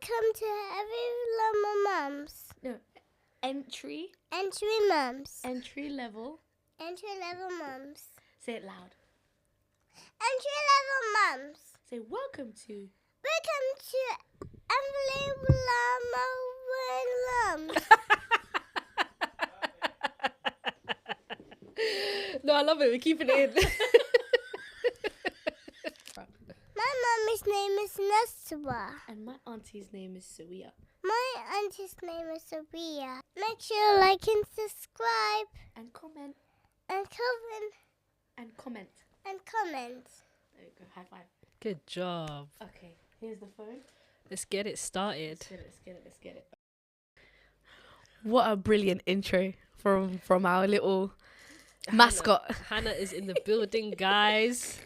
Welcome to Every Llama Mums. No. Entry Mums. Entry level Mums. Say it loud. Entry level mums. Say welcome to Every Llama Mums. No, I love it. We're keeping it in. My mummy's name is Nasra. And my auntie's name is Sawiya. My auntie's name is Sawiya. Make sure you like and subscribe. And comment. And comment. And comment. And comment. There you go. High five. Good job. Okay. Here's the phone. Let's get it started. Let's get it. What a brilliant intro from our little mascot. Hana is in the building, guys.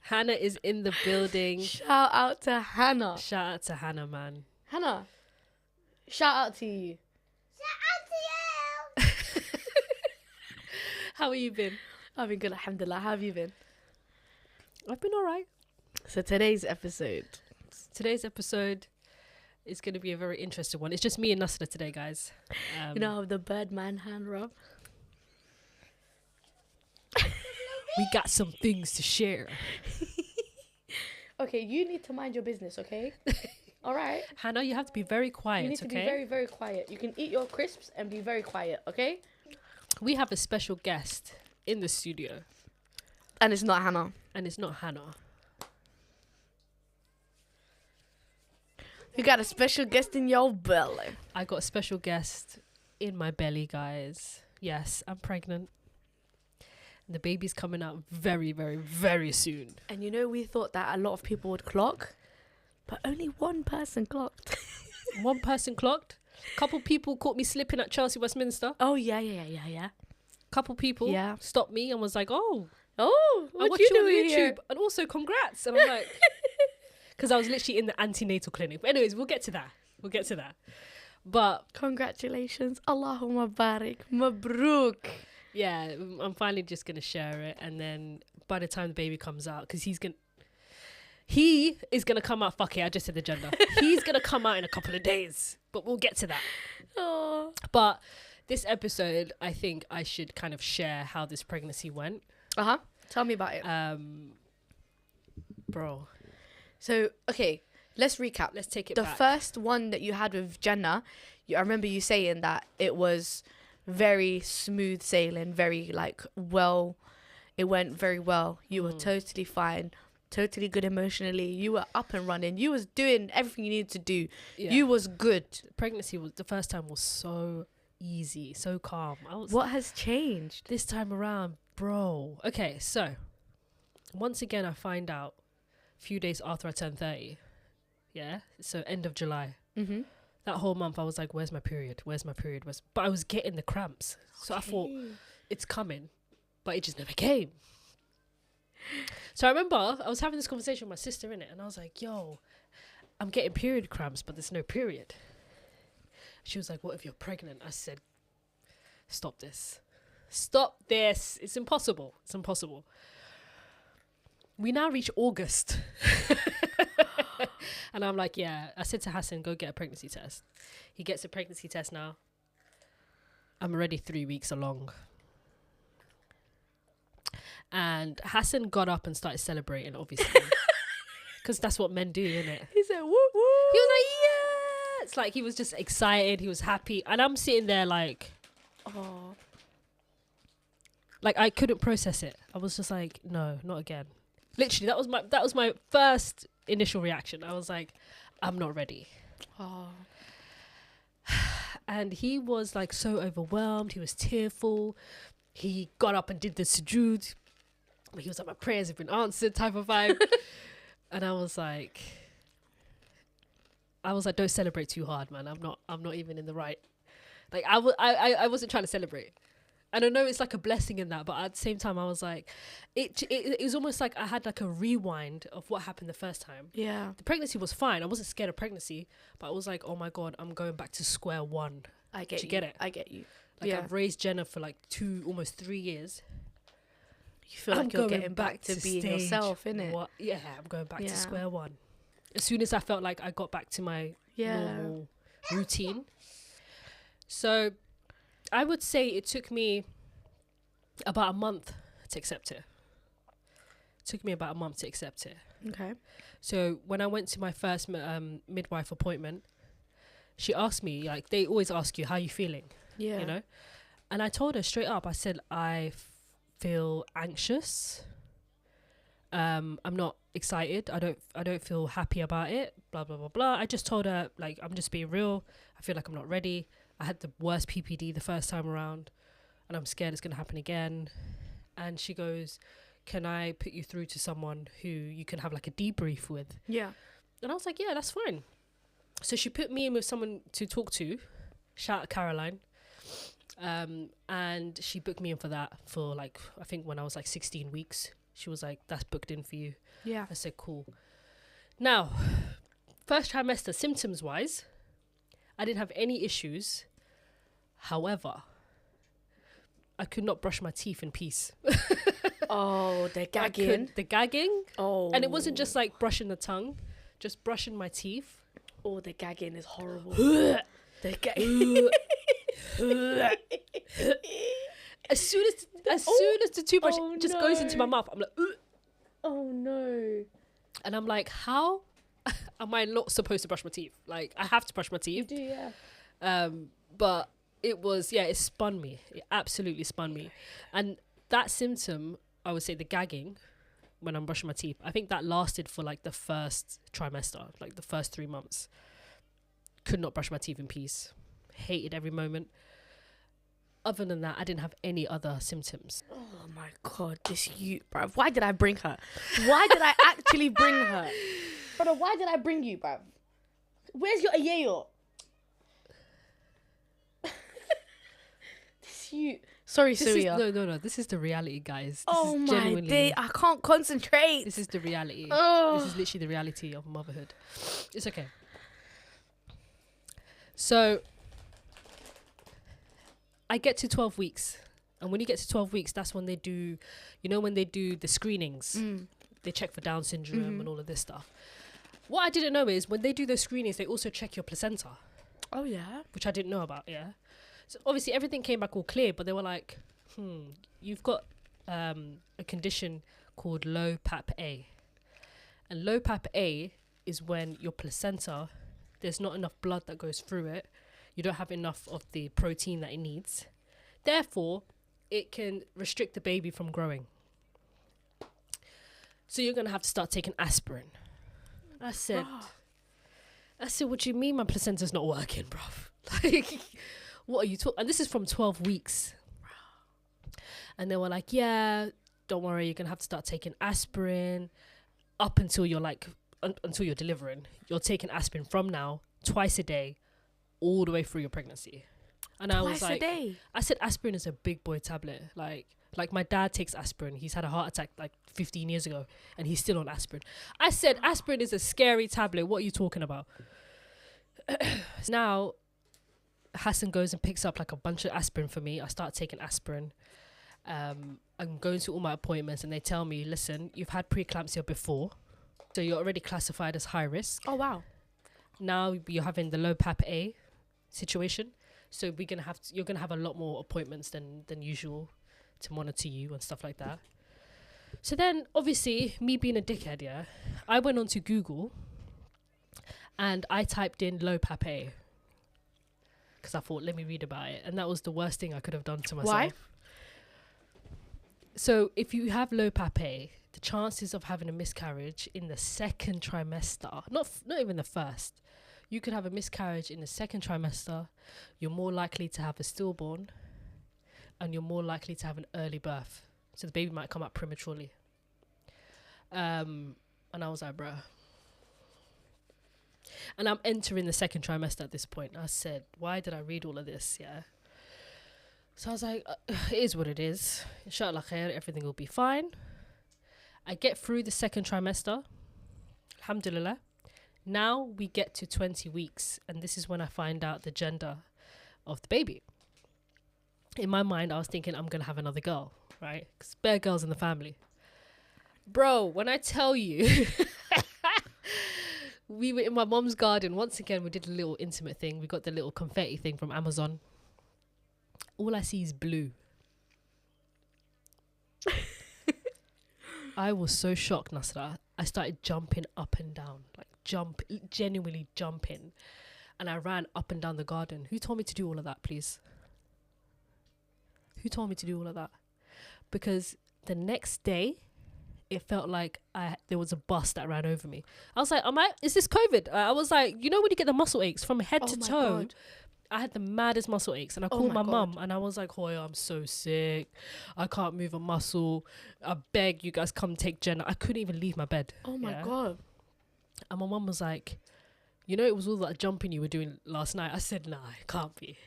Hana is in the building. Shout out to Hana. Shout out to Hana, man. Hana, shout out to you. Shout out to you. How have you been? I've been good, alhamdulillah. How have you been? I've been all right. So today's episode is going to be a very interesting one. It's just me and Nasra today, guys. You know, the Birdman hand rub. We got some things to share. Okay, you need to mind your business, okay? All right. Hana, you have to be very quiet, You need to okay? be very, very quiet. You can eat your crisps and be very quiet, okay? We have a special guest in the studio. And it's not Hana. And it's not Hana. You got a special guest in your belly. I got a special guest in my belly, guys. Yes, I'm pregnant. The baby's coming out very, very, very soon. And you know, we thought that a lot of people would clock, but only one person clocked. One person clocked. Couple people caught me slipping at Chelsea, Westminster. Oh, yeah. Couple people stopped me and was like, oh, I what watch you you on doing YouTube. here? And also, congrats. And I'm like, because I was literally in the antenatal clinic. But anyways, we'll get to that. But Congratulations. Allahumma barik. Mabruk. yeah, I'm finally just going to share it. And then by the time the baby comes out, because he is going to come out. Fuck it, I just said the gender. He's going to come out in a couple of days. But we'll get to that. Oh. But this episode, I think I should kind of share how this pregnancy went. Uh-huh. Tell me about it. Bro. So, okay, let's recap. Let's take it the back. first one that you had with Jenna, I remember you saying that it was very smooth sailing, very it went very well. You were totally fine, totally good emotionally. You were up and running. You was doing everything you needed to do. Yeah. You was good. Pregnancy was the first time was so easy, so calm. What has changed? This time around, bro? Okay, so once again, I find out a few days after I turned 30. Yeah, so end of July. Mm-hmm. That whole month, I was like, "Where's my period? Where's my period?" But I was getting the cramps, so I thought it's coming, but it just never came. So I remember I was having this conversation with my sister innit, and I was like, "Yo, I'm getting period cramps, but there's no period." She was like, "What if you're pregnant?" I said, "Stop this. It's impossible. It's impossible." We now reach August. And I'm like, yeah. I said to Hassan, go get a pregnancy test. He gets a pregnancy test now. I'm already 3 weeks along. And Hassan got up and started celebrating, obviously. Because that's what men do, innit? He said, woo woo. He was like, yeah. It's like he was just excited. He was happy. And I'm sitting there like, Oh. like I couldn't process it. I was just like, no, not again. Literally, that was my first initial reaction. I was like, I'm not ready. Oh. And he was like so overwhelmed. He was tearful. He got up and did the sujood. He was like, my prayers have been answered type of vibe. And I was like, don't celebrate too hard, man. I'm not even in the right. Like I wasn't trying to celebrate. And I know it's like a blessing in that, but at the same time, I was like, it was almost like I had like a rewind of what happened the first time. Yeah. The pregnancy was fine. I wasn't scared of pregnancy, but I was like, oh my God, I'm going back to square one. I get you. Get it? I get you. Like I've raised Jenna for like almost 3 years. You feel like you're getting back to being stage yourself, innit? Yeah, I'm going back to square one. as soon as I felt like I got back to my normal routine. So I would say it took me about a month to accept it. Okay. So when I went to my first midwife appointment, she asked me, like, they always ask you, how you feeling? Yeah. You know? And I told her straight up, I said, I feel anxious. I'm not excited. I don't feel happy about it. Blah, blah, blah, blah. I just told her, like, I'm just being real. I feel like I'm not ready. I had the worst PPD the first time around, and I'm scared it's going to happen again. And she goes, can I put you through to someone who you can have like a debrief with? Yeah. And I was like, yeah, that's fine. So she put me in with someone to talk to. Shout out Caroline. And she booked me in for that for like, I think when I was like 16 weeks. She was like, that's booked in for you. Yeah. I said, cool. Now, first trimester, symptoms wise, I didn't have any issues. However, I could not brush my teeth in peace. Oh, the gagging. The gagging. Oh. And it wasn't just like brushing the tongue, just brushing my teeth. Oh, the gagging is horrible. The gagging. As soon as the toothbrush just goes into my mouth, I'm like, ugh. Oh no. And I'm like, how am I not supposed to brush my teeth? Like, I have to brush my teeth. You do, yeah. But it was, it spun me. It absolutely spun me. And that symptom, I would say the gagging, when I'm brushing my teeth, I think that lasted for like the first trimester, like the first 3 months. Could not brush my teeth in peace. Hated every moment. Other than that, I didn't have any other symptoms. Oh my God, this you, bruv. Why did I bring her? Why did I actually bring her? Brother, why did I bring you, bruv? Where's your ayeyo? This you. Sorry, Sawiya. No. This is the reality, guys. This Oh is my day, I can't concentrate. This is the reality. Oh. This is literally the reality of motherhood. It's okay. So I get to 12 weeks. And when you get to 12 weeks, that's when they do, when they do the screenings, they check for Down syndrome and all of this stuff. What I didn't know is when they do those screenings, they also check your placenta. Oh, yeah? Which I didn't know about, yeah. So obviously everything came back all clear, but they were like, you've got a condition called low PAP A. And low PAP A is when your placenta, there's not enough blood that goes through it. You don't have enough of the protein that it needs. Therefore, it can restrict the baby from growing. So you're going to have to start taking aspirin. I said, what do you mean my placenta's not working, bruv? Like, what are you talking? And this is from 12 weeks. And they were like, yeah, don't worry, you're going to have to start taking aspirin up until you're like, until you're delivering. You're taking aspirin from now, twice a day, all the way through your pregnancy. And I was like, Twice a day? I said aspirin is a big boy tablet. Like my dad takes aspirin. He's had a heart attack like 15 years ago and he's still on aspirin. I said aspirin is a scary tablet. What are you talking about? Now, Hassan goes and picks up like a bunch of aspirin for me. I start taking aspirin. I'm going to all my appointments and they tell me, listen, you've had preeclampsia before. So you're already classified as high risk. Oh, wow. Now you're having the low PAP A situation. So you're gonna have a lot more appointments than usual to monitor you and stuff like that. So then, obviously, me being a dickhead, yeah, I went onto Google and I typed in low PAP A because I thought, let me read about it, and that was the worst thing I could have done to myself. Why? So if you have low PAP A, the chances of having a miscarriage in the second trimester, not even the first. You could have a miscarriage in the second trimester. You're more likely to have a stillborn and you're more likely to have an early birth. So the baby might come out prematurely. And I was like, bruh. And I'm entering the second trimester at this point. I said, why did I read all of this? Yeah. So I was like, it is what it is. Inshallah khair, everything will be fine. I get through the second trimester. Alhamdulillah. Now we get to 20 weeks, and this is when I find out the gender of the baby. In my mind, I was thinking I'm going to have another girl, right? Because bare girls in the family. Bro, when I tell you, We were in my mom's garden. Once again, we did a little intimate thing. We got the little confetti thing from Amazon. All I see is blue. I was so shocked, Nasra. I started jumping up and down, like genuinely jumping. And I ran up and down the garden. Who told me to do all of that, please? Who told me to do all of that? Because the next day, it felt like there was a bus that ran over me. I was like, is this COVID? I was like, you know when you get the muscle aches from head to toe? God. I had the maddest muscle aches, and I called my mum, and I was like, Hoya, I'm so sick. I can't move a muscle. I beg you guys, come take Jenna. I couldn't even leave my bed. Oh my God. And my mum was like, you know, it was all that jumping you were doing last night. I said, nah, it can't be.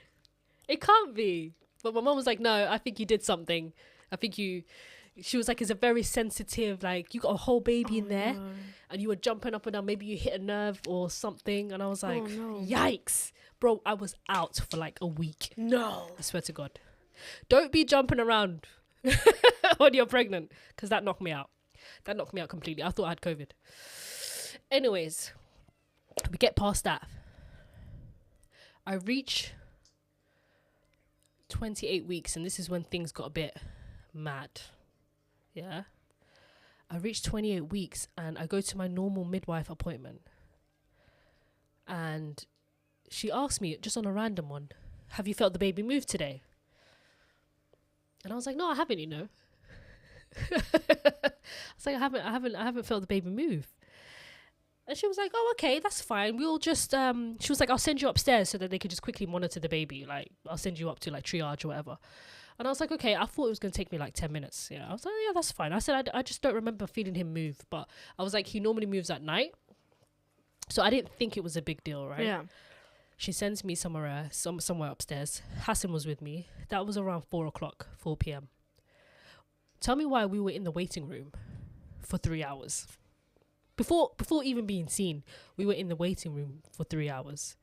It can't be. But my mum was like, no, I think you did something. She was like, it's a very sensitive, like, you got a whole baby in there, and you were jumping up and down. Maybe you hit a nerve or something. And I was like, yikes. Bro, I was out for like a week. No. I swear to God. Don't be jumping around when you're pregnant, because that knocked me out. That knocked me out completely. I thought I had COVID. Anyways, we get past that. I reach 28 weeks, and this is when things got a bit mad. Yeah. I reached 28 weeks, and I go to my normal midwife appointment. And she asked me, just on a random one, have you felt the baby move today? And I was like, no, I haven't, you know. I was like, I haven't felt the baby move. And she was like, oh, okay, that's fine. We'll just, she was like, I'll send you upstairs so that they could just quickly monitor the baby. Like, I'll send you up to like triage or whatever. And I was like, okay, I thought it was going to take me like 10 minutes. Yeah, I was like, yeah, that's fine. I said, I just don't remember feeling him move. But I was like, he normally moves at night. So I didn't think it was a big deal, right? Yeah. She sends me somewhere upstairs. Hassan was with me. That was around 4 p.m. Tell me why we were in the waiting room for 3 hours. Before even being seen, we were in the waiting room for 3 hours,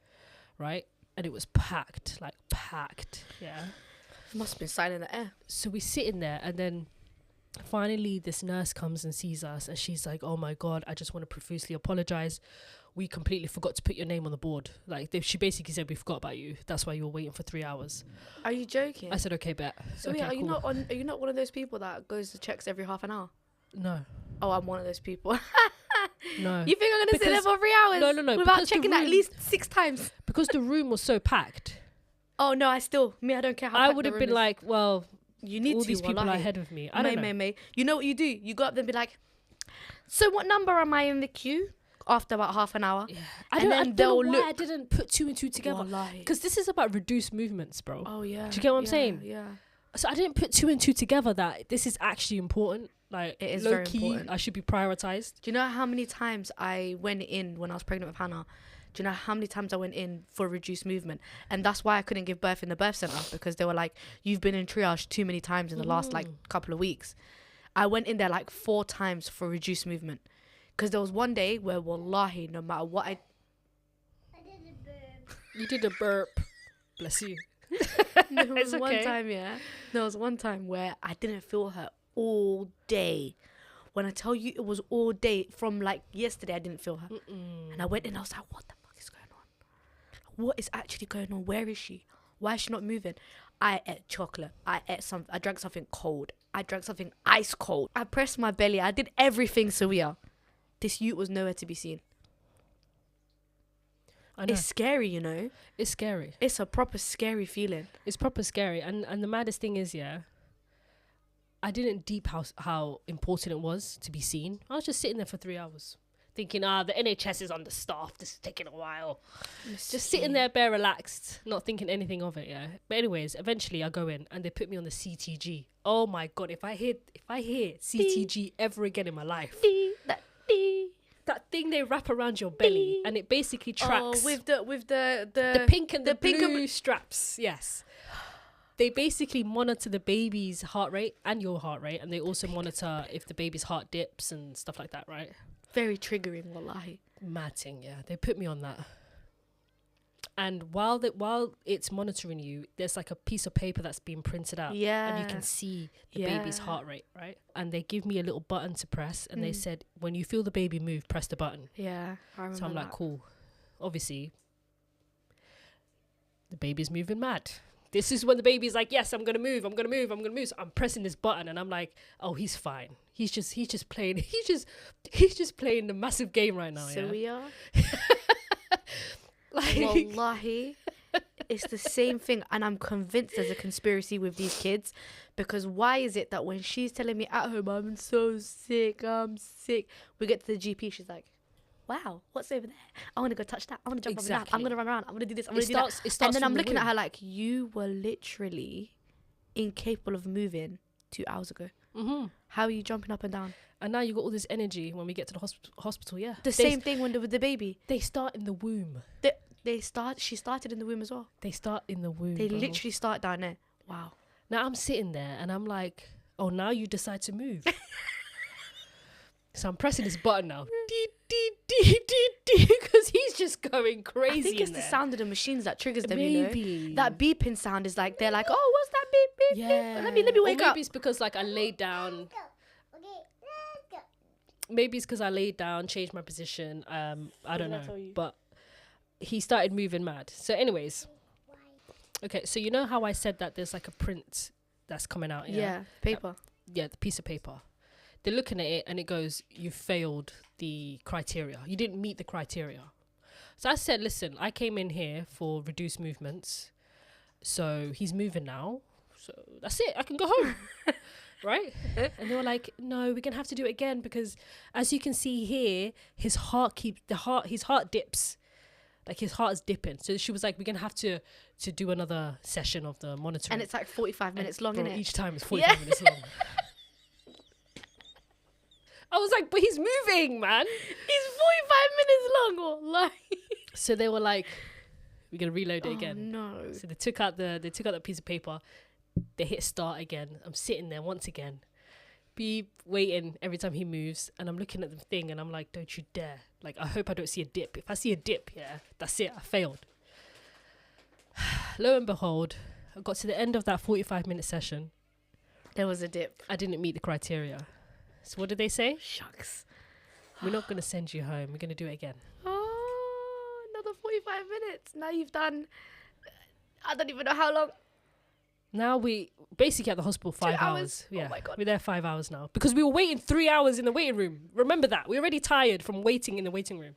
right? And it was packed. Yeah. It must have been silent in the air. So we sit in there, and then finally this nurse comes and sees us, and she's like, oh my God, I just want to profusely apologize. We completely forgot to put your name on the board. Like, she basically said, we forgot about you. That's why you were waiting for 3 hours. Are you joking? I said, okay, bet. So okay, yeah, are cool. you not one of those people that goes to checks every half an hour? No. Oh, I'm one of those people. No. You think I'm going to sit there for 3 hours? No. Without checking at least 6 times? Because the room was so packed. Oh, no, I don't care how I packed would the have room been is. like, well, you need all to, these people are wallahi. ahead of me. I don't know. May. You know what you do? You go up there and be like, so what number am I in the queue? After about half an hour. Yeah. I don't know why I didn't put 2 and 2 together. Wallahi. Because this is about reduced movements, bro. Oh, yeah. Do you get what I'm saying? Yeah. So I didn't put 2 and 2 together that this is actually important. Like, It is low very key, important. I should be prioritized. Do you know how many times I went in when I was pregnant with Hana? Do you know how many times I went in for reduced movement? And that's why I couldn't give birth in the birth center, because they were like, you've been in triage too many times in the last like couple of weeks. I went in there like 4 times for reduced movement. Because there was one day where, wallahi, no matter what I did a burp. You did a burp. Bless you. There was It's one okay. time, there was one time where I didn't feel her all day. When I tell you it was all day, from like yesterday I didn't feel her. And I went in, I was like, what the fuck is going on? What is actually going on? Where is she? Why is she not moving? I ate chocolate. I drank something cold. I drank something ice cold. I pressed my belly. I did everything, Sawiya. This ute was nowhere to be seen. I know. It's scary, you know. It's scary. It's a proper scary feeling. It's proper scary. And the maddest thing is, yeah, I didn't deep how important it was to be seen. I was just sitting there for 3 hours thinking, the NHS is understaffed. This is taking a while. Just sitting there bare relaxed, not thinking anything of it, yeah. But anyways, eventually I go in and they put me on the CTG. Oh my God, if I hear CTG ever again in my life. That thing they wrap around your belly and it basically tracks with the pink and the pink blue straps. Yes. They basically monitor the baby's heart rate and your heart rate, and they also monitor if the baby's heart dips and stuff like that, right? Very triggering, wallahi. Mad thing, yeah. They put me on that. And while it's monitoring you, there's like a piece of paper that's being printed out. Yeah. And you can see the baby's heart rate, right? And they give me a little button to press, and they said, when you feel the baby move, press the button. Yeah, I remember So I'm like, that. cool. Obviously, the baby's moving mad. This is when the baby's like, yes, I'm gonna move. So I'm pressing this button, and I'm like, oh, he's fine. He's just playing. He's just playing the massive game right now. Sawiya. Like, Wallahi, it's the same thing, and I'm convinced there's a conspiracy with these kids, because why is it that when she's telling me at home, I'm so sick, we get to the GP, she's like, wow, what's over there? I want to go touch that. I want to jump up and down. I'm going to run around. I'm going to do this. I'm going to do that. It starts And then from I'm the looking at womb. her like, you were literally incapable of moving 2 hours ago. Mm-hmm. How are you jumping up and down? And now you got all this energy when we get to the hospital. Yeah, The same thing with the baby. They start in the womb. She started in the womb as well. They start in the womb. They bro. literally start down there. Wow. Now I'm sitting there and I'm like, oh, now you decide to move. So I'm pressing this button now. Because he's just going crazy. I think it's in the there. sound of the machines that triggers them, Maybe. you know? That beeping sound is like, they're like, oh, what's that beep, beep, Yeah. beep? Let me Or wake maybe up. it's because like I laid down. Okay, let's go. Maybe it's because I laid down, changed my position. I don't did I know. tell you? But he started moving mad. So anyways. Okay, so you know how I said that there's like a print that's coming out? Yeah, paper. Yeah, the piece of paper. They're looking at it and it goes, you failed the criteria. You didn't meet the criteria. So I said, listen, I came in here for reduced movements. So he's moving now. So that's it. I can go home. Right? And they were like, no, we're going to have to do it again because as you can see here, his heart dips. Like his heart is dipping. So she was like, we're going to have to do another session of the monitoring. And it's like 45 minutes long, Bro, isn't it? each time is 45 minutes long. I was like, but he's moving, man. He's 45 minutes long. Wallahi. So they were like, we're gonna reload it again. No. So they took out that piece of paper. They hit start again. I'm sitting there once again, beep, waiting every time he moves, and I'm looking at the thing, and I'm like, don't you dare! Like, I hope I don't see a dip. If I see a dip, yeah, that's it. I failed. Lo and behold, I got to the end of that 45-minute session. There was a dip. I didn't meet the criteria. So what did they say? Shucks. We're not gonna send you home. We're gonna do it again. Oh, another 45 minutes. Now you've done, I don't even know how long. Now we basically at the hospital 5 2 hours. hours. Oh Yeah, my God. we're there 5 hours now because we were waiting 3 hours in the waiting room. Remember that. We're already tired from waiting in the waiting room.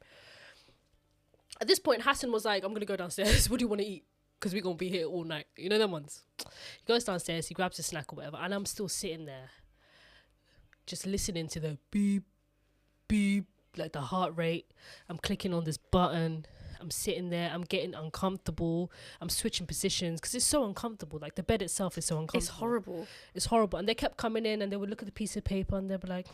At this point, Hassan was like, I'm going to go downstairs. What do you want to eat? Because we're going to be here all night. You know them ones. He goes downstairs, he grabs a snack or whatever, and I'm still sitting there just listening to the beep, beep, like the heart rate. I'm clicking on this button. I'm sitting there. I'm getting uncomfortable. I'm switching positions because it's so uncomfortable. Like the bed itself is so uncomfortable. It's horrible. It's horrible. And they kept coming in and they would look at the piece of paper and they'd be like,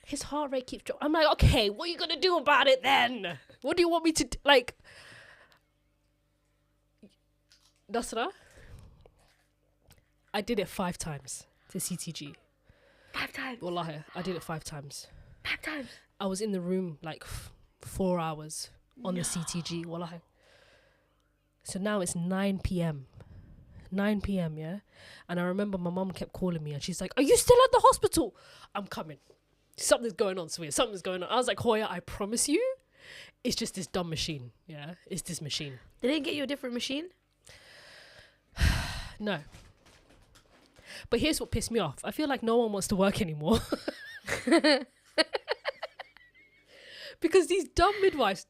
his heart rate keeps dropping. I'm like, okay, what are you going to do about it then? What do you want me to do? Like, Nasra, I did it 5 times to CTG. 5 times. Wallahi, I did it 5 times. 5 times. I was in the room like 4 hours on the CTG. Wallahi. So now it's 9 p.m. 9 p.m. Yeah, and I remember my mum kept calling me and she's like, "Are you still at the hospital?" I'm coming. Something's going on, Sawiya. Something's going on. I was like, Hoya, I promise you, it's just this dumb machine. Yeah, it's this machine. They didn't get you a different machine? No. But here's what pissed me off. I feel like no one wants to work anymore. Because these dumb midwives,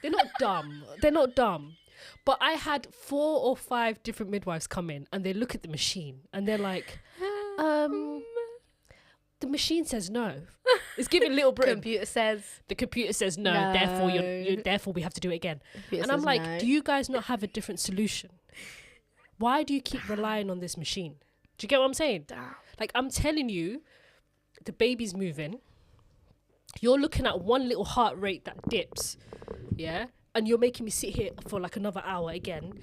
they're not dumb. They're not dumb. But I had 4 or 5 different midwives come in and they look at the machine and they're like, the machine says no. It's giving Little Britain. Computer says. The computer says no, No. therefore we have to do it again. Computer And I'm says like, no. do you guys not have a different solution? Why do you keep relying on this machine? Do you get what I'm saying? Damn. Like, I'm telling you, the baby's moving. You're looking at one little heart rate that dips, yeah? And you're making me sit here for like another hour again,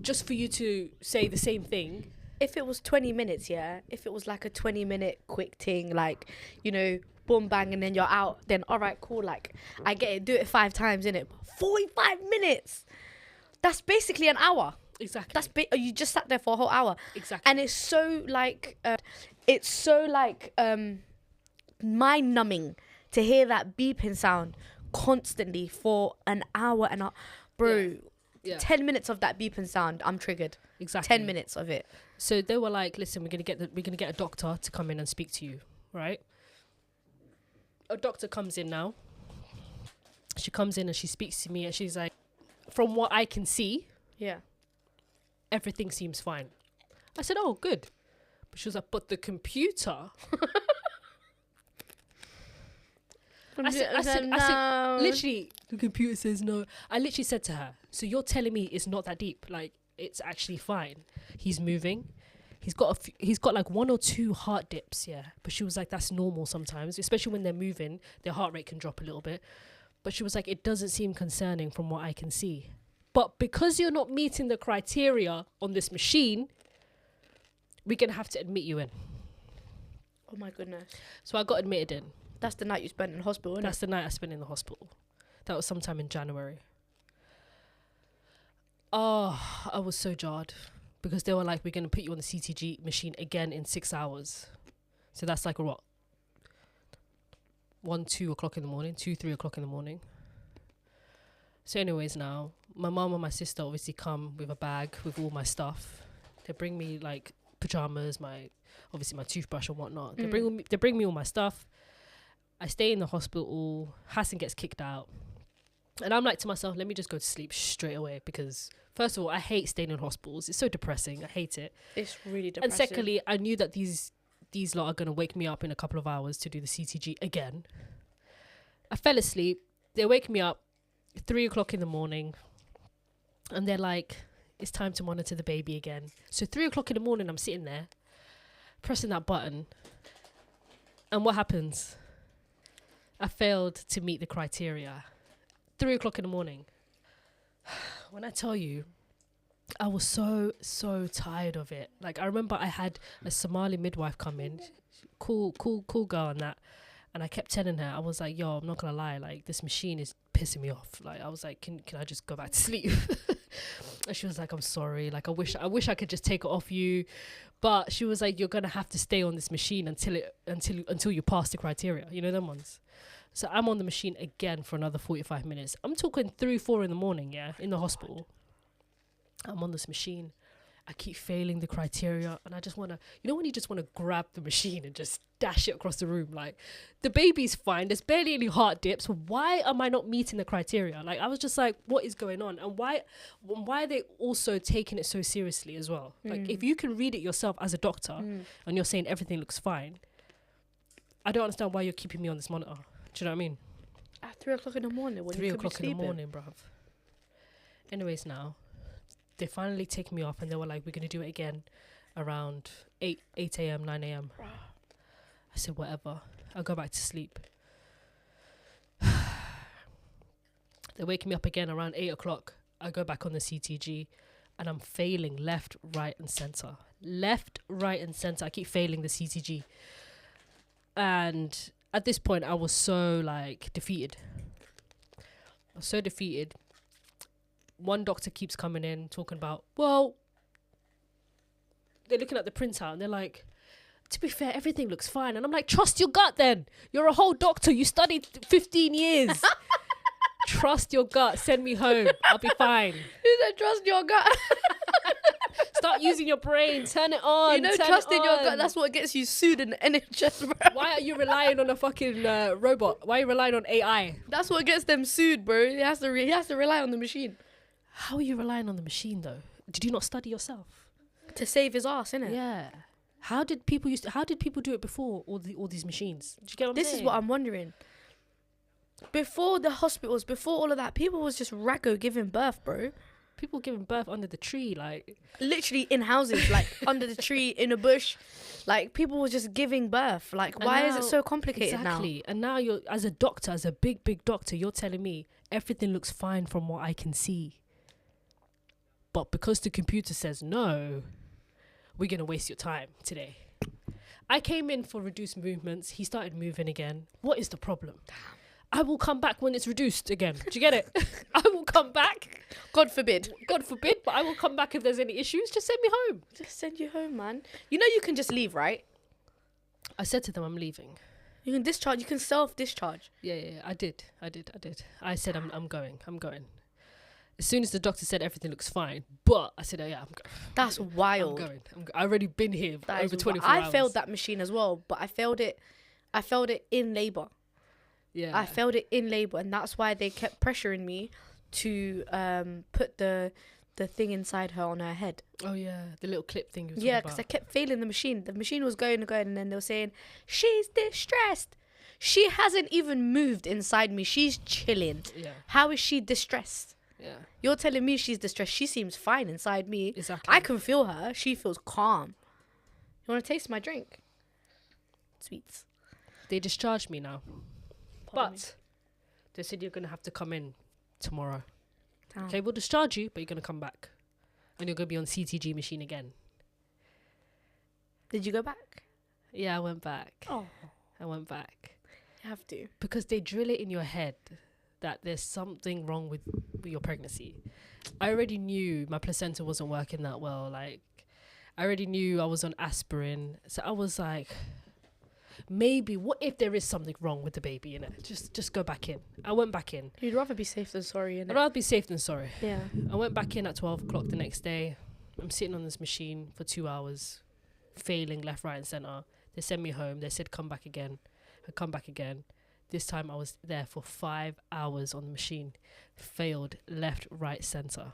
just for you to say the same thing. If it was 20 minutes, yeah, if it was like a 20-minute quick thing, like, you know, boom, bang, and then you're out. Then all right, cool. Like I get it. Do it 5 times, innit? 45 minutes. That's basically an hour. Exactly. You just sat there for a whole hour. Exactly. And it's so like, mind numbing to hear that beeping sound constantly for an hour and a, bro. Yeah. 10 minutes of that beeping sound, I'm triggered. Exactly. 10 minutes of it. So they were like, listen, we're gonna get a doctor to come in and speak to you, right? A doctor comes in now. She comes in and she speaks to me and she's like, from what I can see, Yeah. everything seems fine. I said, oh, good. But she was like, but the computer. I said, literally, the computer says no. I literally said to her, so you're telling me it's not that deep? Like, it's actually fine. He's moving. He's got like 1 or 2 heart dips, yeah. But she was like, that's normal sometimes, especially when they're moving. Their heart rate can drop a little bit. But she was like, it doesn't seem concerning from what I can see. But because you're not meeting the criteria on this machine, we're going to have to admit you in. Oh my goodness. So I got admitted in. That's the night you spent in hospital, innit? That's the night I spent in the hospital. That was sometime in January. Oh, I was so jarred. Because they were like, we're going to put you on the CTG machine again in 6 hours. So that's like, what? 1, 2 o'clock in the morning, 2, 3 o'clock in the morning. So anyways, now, my mum and my sister obviously come with a bag with all my stuff. They bring me like pajamas, my toothbrush and whatnot. They bring me all my stuff. I stay in the hospital. Hassan gets kicked out. And I'm like to myself, let me just go to sleep straight away because, first of all, I hate staying in hospitals. It's so depressing. I hate it. It's really depressing. And secondly, I knew that these lot are going to wake me up in a couple of hours to do the CTG again. I fell asleep. They wake me up 3 o'clock in the morning. And they're like, it's time to monitor the baby again. So 3 o'clock in the morning, I'm sitting there, pressing that button. And what happens? I failed to meet the criteria. 3 o'clock in the morning. When I tell you, I was so tired of it. Like, I remember I had a Somali midwife come in. Cool girl and that. And I kept telling her, I was like, yo, I'm not going to lie. Like, this machine is pissing me off. Like, I was like, can I just go back to sleep? And she was like, I'm sorry. Like, I wish I could just take it off you. But she was like, you're going to have to stay on this machine until you pass the criteria. You know them ones? So I'm on the machine again for another 45 minutes. I'm talking 3, 4 in the morning, yeah, in the hospital. I'm on this machine. I keep failing the criteria. And I just want to, you know when you just want to grab the machine and just dash it across the room? Like, the baby's fine. There's barely any heart dips. Why am I not meeting the criteria? Like, I was just like, what is going on? And why are they also taking it so seriously as well? Like, if you can read it yourself as a doctor and you're saying everything looks fine, I don't understand why you're keeping me on this monitor. Do you know what I mean? At 3 o'clock in the morning when 3 you could be o'clock in the sleeping. morning, bruv. Anyways, now, they finally take me off and they were like, we're going to do it again around 8 a.m., 9 a.m. I said, whatever. I'll go back to sleep. They wake me up again around 8 o'clock. I go back on the CTG and I'm failing left, right and centre. Left, right and centre. I keep failing the CTG. And at this point, I was so, like, defeated. I was so defeated. One doctor keeps coming in talking about, well, they're looking at the printout and they're like, to be fair, everything looks fine. And I'm like, trust your gut then. You're a whole doctor. You studied 15 years. Trust your gut. Send me home. I'll be fine. Who said trust your gut? Start using your brain. Turn it on. You know, trusting your gut, that's what gets you sued in the NHS, bro. Why are you relying on a fucking robot? Why are you relying on AI? That's what gets them sued, bro. He has to rely on the machine. How are you relying on the machine, though? Did you not study yourself? To save his ass, innit? Yeah. How did people do it before all these machines? Do you get what I'm saying? This is what I'm wondering. Before the hospitals, before all of that, people was just raggo giving birth, bro. People giving birth under the tree, like, literally in houses, like under the tree, in a bush. Like, people were just giving birth. Like, why is it so complicated now? Exactly. And now you're, as a doctor, as a big doctor, you're telling me everything looks fine from what I can see. But because the computer says no, we're going to waste your time today. I came in for reduced movements. He started moving again. What is the problem? I will come back when it's reduced again. Do you get it? I will come back. God forbid. God forbid, but I will come back if there's any issues. Just send me home. Just send you home, man. You know you can just leave, right? I said to them, I'm leaving. You can discharge. You can self-discharge. Yeah. I did. I said, I'm going. As soon as the doctor said everything looks fine, but I said, oh, yeah, I'm going. That's wild. I'm going. I've already been here for That over is 24 wild. hours. I failed that machine as well, but I failed it in labour. Yeah. I failed it in labour, and that's why they kept pressuring me to put the thing inside her on her head. Oh, yeah. The little clip thing you were Yeah, talking because I about. kept failing the machine. The machine was going and going, and then they were saying, she's distressed. She hasn't even moved inside me. She's chilling. Yeah. How is she distressed? Yeah. You're telling me she's distressed. She seems fine inside me. Exactly. I can feel her. She feels calm. You want to taste my drink? Sweets. They discharged me now. Pardon me. But they said you're going to have to come in tomorrow. Damn. Okay, we'll discharge you, but you're going to come back. And you're going to be on CTG machine again. Did you go back? Yeah, I went back. Oh, I went back. you have to. Because they drill it in your head that there's something wrong with your pregnancy. I already knew my placenta wasn't working that well. Like, I already knew I was on aspirin. So I was like, maybe, what if there is something wrong with the baby, innit? Just go back in. I went back in. You'd rather be safe than sorry, I'd innit? rather be safe than sorry. Yeah. I went back in at 12 o'clock the next day. I'm sitting on this machine for 2 hours, failing left, right, and centre. They sent me home. They said, come back again. I come back again. This time I was there for 5 hours on the machine. Failed left, right, centre.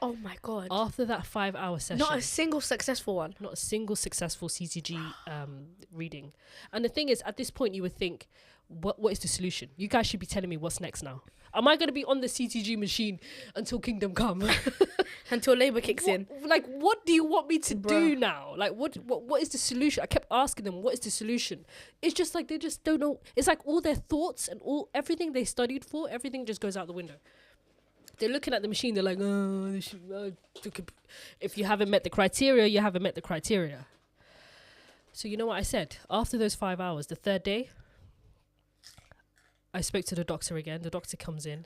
Oh my God. After that 5 hour session, Not a single successful one. not a single successful CTG reading. And the thing is, at this point, you would think, what is the solution? You guys should be telling me what's next now. Am I going to be on the CTG machine until kingdom come? Until labour kicks in. Like, what do you want me to do Bruh. now? Like, what is the solution? I kept asking them, what is the solution? It's just like, they just don't know. It's like all their thoughts and everything they studied for, everything just goes out the window. They're looking at the machine, they're like, if you haven't met the criteria, you haven't met the criteria. So you know what I said? After those 5 hours, the third day, I spoke to the doctor again. The doctor comes in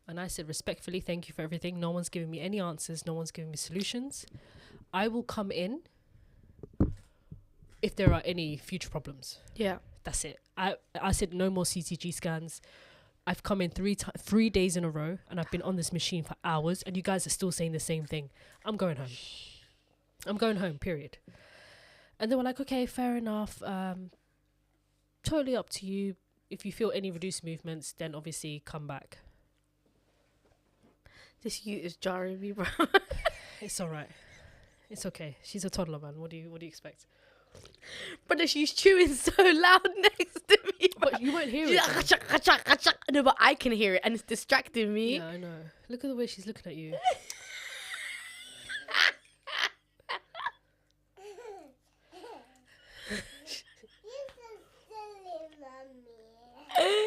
and I said, respectfully, thank you for everything. No one's giving me any answers. No one's giving me solutions. I will come in if there are any future problems. Yeah. That's it. I said no more CTG scans. I've come in 3 days in a row and I've been on this machine for hours and you guys are still saying the same thing. I'm going home. I'm going home, period. And they were like, okay, fair enough. Totally up to you. If you feel any reduced movements, then obviously come back. This you is jarring me, bro. It's all right. It's okay. She's a toddler, man. What do you expect? Brother, she's chewing so loud next to me. But you won't hear it. No, but I can hear it and it's distracting me. Yeah, I know. Look at the way she's looking at you.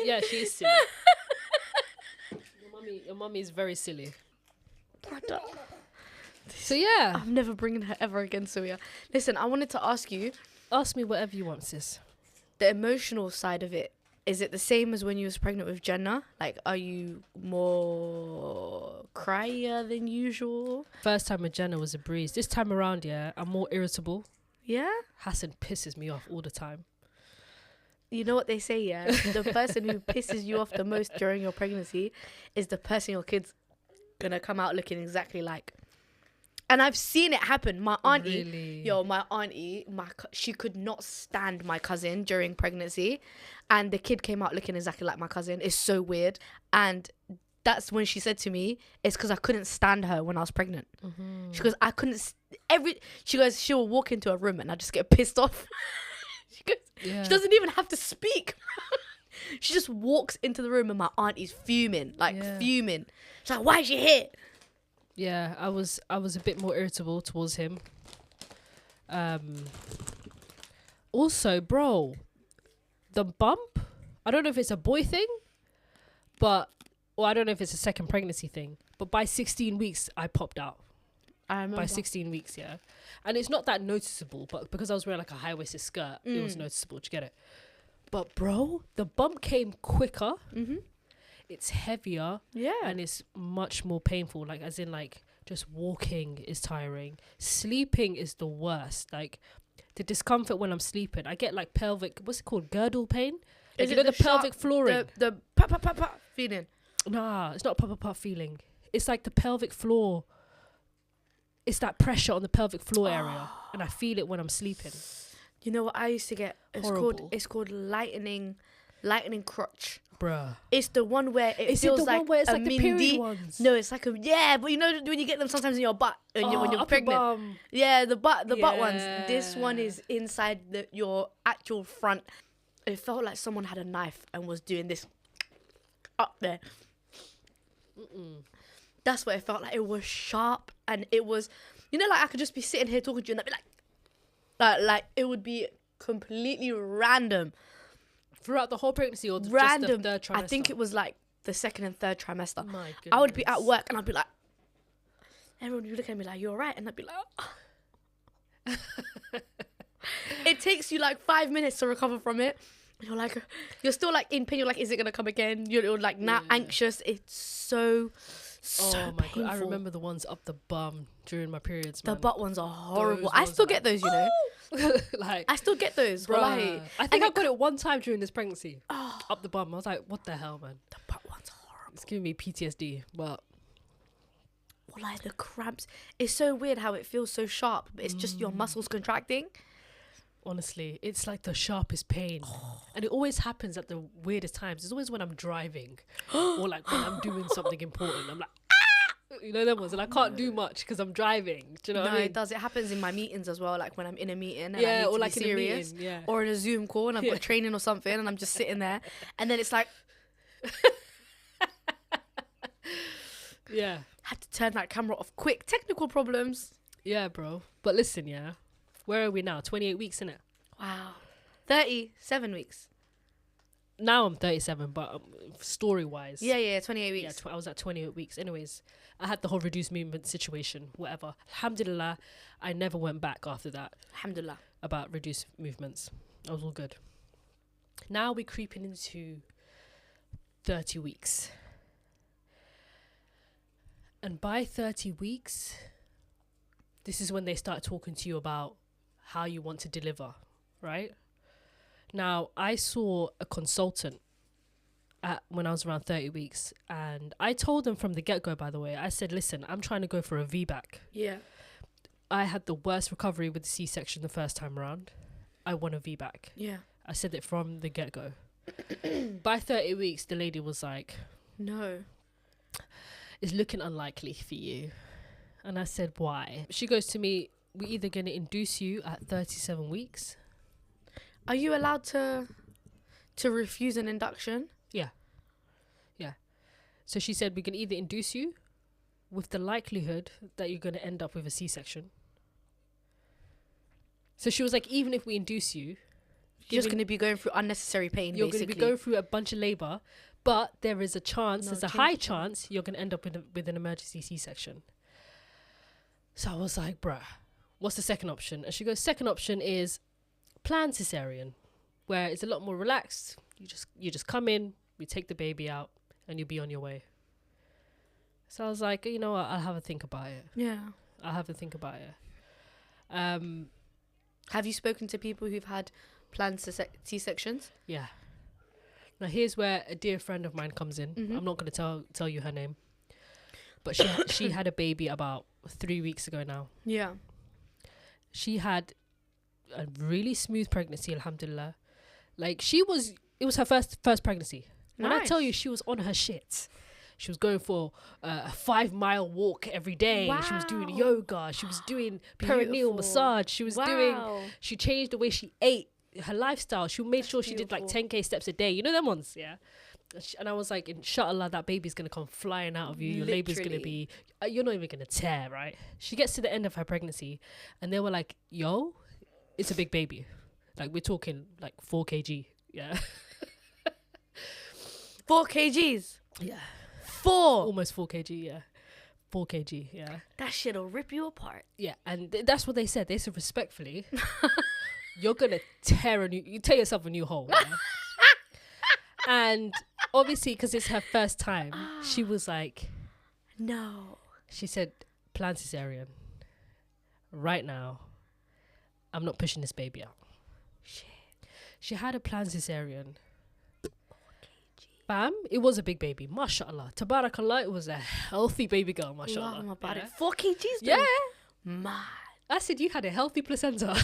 Yeah, she is silly. Your mummy is very silly. Brother. So yeah, I'm never bringing her ever again, Sawiya. Listen, I wanted to ask you, ask me whatever you want, sis. the emotional side of it. Is it the same as when you was pregnant with Jenna? Like, are you more crier than usual? First time with Jenna was a breeze. This time around, yeah, I'm more irritable. Yeah? Hassan pisses me off all the time. You know what they say, yeah? The person who pisses you off the most during your pregnancy is the person your kid's gonna come out looking exactly like. And I've seen it happen. My auntie, Really? she could not stand my cousin during pregnancy. And the kid came out looking exactly like my cousin. It's so weird. And that's when she said to me, it's because I couldn't stand her when I was pregnant. Mm-hmm. She goes, I couldn't, she goes, she'll walk into a room and I just get pissed off. She goes, Yeah. she doesn't even have to speak. She just walks into the room and my auntie's fuming, fuming. She's like, why is she here? Yeah, I was a bit more irritable towards him. Also, bro, the bump, I don't know if it's a boy thing, or I don't know if it's a second pregnancy thing, but by 16 weeks, I popped out. I remember. by 16 weeks, yeah. And it's not that noticeable, but because I was wearing like a high-waisted skirt, it was noticeable. Do you get it? But bro, the bump came quicker. It's heavier. Yeah. And it's much more painful. Like, as in, like, just walking is tiring. Sleeping is the worst. Like, the discomfort when I'm sleeping. I get like pelvic, what's it called? Girdle pain? Like, Is you it know, the pelvic sharp- flooring. The pop, pop, pop, pop feeling. Nah, it's not pop feeling. It's like the pelvic floor. It's that pressure on the pelvic floor area, and I feel it when I'm sleeping. You know what I used to get? Horrible. It's called lightning crotch. Bruh. It's the one where it Is it feels the like one where it's a like the mindy. period ones? No, it's like a but you know when you get them sometimes in your butt when you're up pregnant. your bum. Yeah, the butt ones. This one Yeah. is inside your actual front. It felt like someone had a knife and was doing this up there. That's what it felt like. It was sharp and it was, you know, like I could just be sitting here talking to you and I'd be like it would be completely random. Throughout the whole pregnancy or Random. just the third trimester? I think it was like the second and third trimester. My goodness. I would be at work and I'd be like, everyone would be looking at me like, you're right. And I'd be like, oh. It takes you like 5 minutes to recover from it. You're like, you're still like in pain. You're like, is it going to come again? You're like now anxious. It's so Oh my painful. god! I remember the ones up the bum during my periods. The Man. butt ones are horrible. Those I ones still are get those, you know. Like, I still get those. bruh. Wallahi. I think And I got it one time during this pregnancy. Oh, Up the bum. I was like, what the hell, man? the butt ones are horrible. It's giving me PTSD. But Wallahi, the cramps. It's so weird how it feels so sharp, but it's just your muscles contracting. honestly, it's like the sharpest pain. And it always happens at the weirdest times. It's always when I'm driving or like when I'm doing something important. I'm like, you know them ones, and I can't do much because I'm driving. Do you know what I mean? It does. It happens in my meetings as well. Like when I'm in a meeting and I Yeah, need or to like be in a serious, meeting, yeah. or in a Zoom call and I've got training or something, and I'm just sitting there, and then it's like, Yeah. had to turn that camera off quick. Technical problems. Yeah, bro. But listen, yeah. Where are we now? 28 weeks, innit? Wow. 37 weeks. Now I'm 37, but story-wise. Yeah, 28 Yeah, weeks. I was at 28 weeks. Anyways, I had the whole reduced movement situation, whatever. Alhamdulillah, I never went back after that Alhamdulillah. about reduced movements. I was all good. Now we're creeping into 30 weeks. And by 30 weeks, this is when they start talking to you about how you want to deliver, right? Now, I saw a consultant when I was around 30 weeks, and I told them from the get-go, by the way, I said, listen, I'm trying to go for a VBAC. Yeah. I had the worst recovery with the C-section the first time around. I want a VBAC. Yeah. I said it from the get-go. By 30 weeks, the lady was like, No. it's looking unlikely for you. And I said, why? She goes to me, we're either going to induce you at 37 weeks. Are you allowed to refuse an induction? Yeah. So she said, we can either induce you with the likelihood that you're going to end up with a C-section. So she was like, even if we induce you, You're just going to be going through unnecessary pain, you're basically. going to be going through a bunch of labor, but there is a chance, No, there's a change high the chance. chance you're going to end up with an emergency C-section. So I was like, bruh, what's the second option? And she goes, second option is planned cesarean, where it's a lot more relaxed. You just come in, we take the baby out, and you'll be on your way. So I was like, you know what, I'll have a think about it. Yeah. I'll have a think about it. Have you spoken to people who've had planned C-sections? Yeah. Now here's where a dear friend of mine comes in. Mhm. I'm not going to tell you her name, but she had a baby about 3 weeks ago now. Yeah. She had a really smooth pregnancy, alhamdulillah. Like it was her first pregnancy. When I tell you, she was on her shit. She was going for a 5-mile walk every day. She was doing Wow. yoga. She was doing perineal Beautiful. massage. She was Wow. she changed the way she ate, her lifestyle. She made sure she did like beautiful. 10K steps a day. You know them ones, yeah? And I was like, inshallah, that baby's going to come flying out of you. Your labor's going to be, you're not even going to tear, right? She gets to the end of her pregnancy and they were like, yo, it's a big baby. Like we're talking like 4 kg. Yeah. 4 kgs. Yeah. 4. Almost 4 kg, yeah. 4 kg, yeah. That shit'll rip you apart. Yeah, and that's what they said. They said respectfully, you're gonna tear yourself a new hole. Yeah? And obviously, because it's her first time, she was like, no. She said, plan cesarean. Right now, I'm not pushing this baby out. Shit. She had a planned cesarean. Bam, it was a big baby. Mashallah. Tabarakallah, it was a healthy baby girl, mashallah. Wow, about yeah? it. 4 kgs? Yeah. Mad. I said you had a healthy placenta.